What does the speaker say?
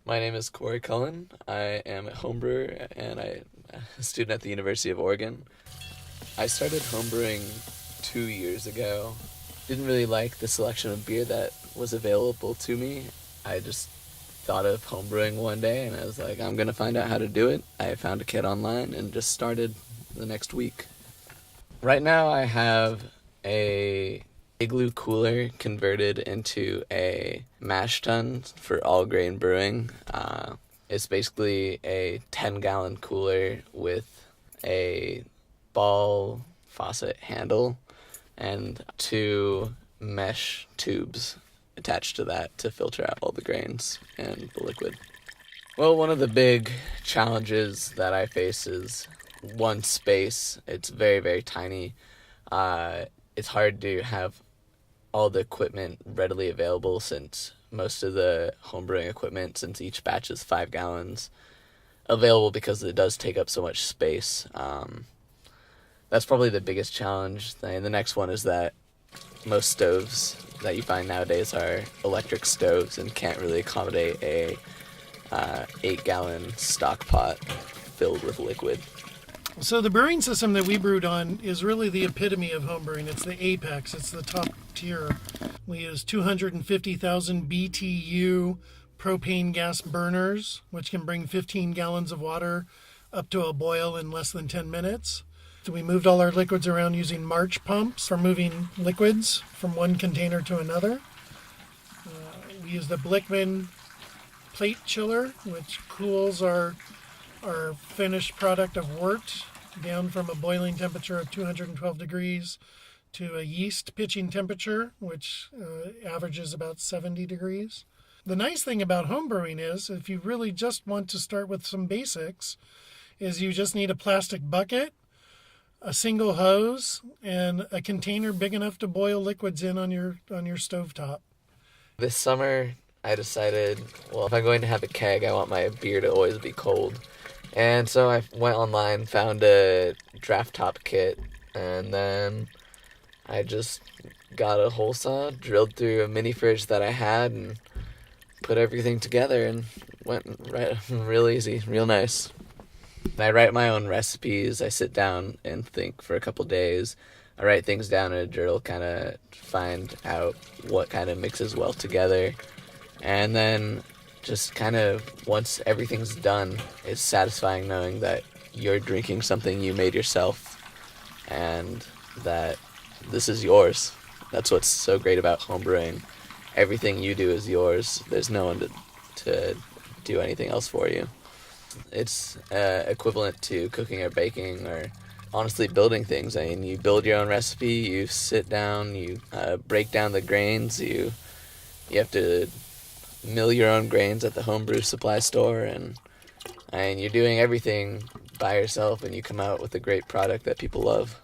My name is Corey Cullen. I am a homebrewer and I'm a student at the University of Oregon. I started homebrewing 2 years ago. Didn't really like the selection of beer that was available to me. I just thought of homebrewing one day and I was like, I'm gonna find out how to do it. I found a kit online and just started the next week. Right now I have a igloo cooler converted into a mash tun for all grain brewing. It's basically a 10-gallon cooler with a ball faucet handle and two mesh tubes attached to that to filter out all the grains and the liquid. Well, one of the big challenges that I face is one, space. It's very, very tiny. It's hard to have all the equipment readily available since most of the homebrewing equipment, since each batch is 5 gallons, available because it does take up so much space. That's probably the biggest challenge. And the next one is that most stoves that you find nowadays are electric stoves and can't really accommodate a 8-gallon stock pot filled with liquid. So the brewing system that we brewed on is really the epitome of home brewing. It's the apex. It's the top tier. We use 250,000 BTU propane gas burners, which can bring 15 gallons of water up to a boil in less than 10 minutes. So we moved all our liquids around using March pumps for moving liquids from one container to another. We use the Blickman plate chiller, which cools our finished product of wort down from a boiling temperature of 212 degrees to a yeast pitching temperature, which averages about 70 degrees. The nice thing about homebrewing is, if you really just want to start with some basics, is you just need a plastic bucket, a single hose, and a container big enough to boil liquids in on your stovetop. This summer, I decided, well, if I'm going to have a keg, I want my beer to always be cold. And so I went online, found a draft top kit, and then I just got a hole saw, drilled through a mini fridge that I had, and put everything together, and went right real easy, real nice. I write my own recipes. I sit down and think for a couple days. I write things down in a journal, kind of find out what kind of mixes well together. And then just kind of, once everything's done, it's satisfying knowing that you're drinking something you made yourself and that this is yours. That's what's so great about homebrewing. Everything you do is yours. There's no one to do anything else for you. It's equivalent to cooking or baking or honestly building things. I mean, you build your own recipe, you sit down, you break down the grains, you have to mill your own grains at the homebrew supply store, and you're doing everything by yourself, and you come out with a great product that people love.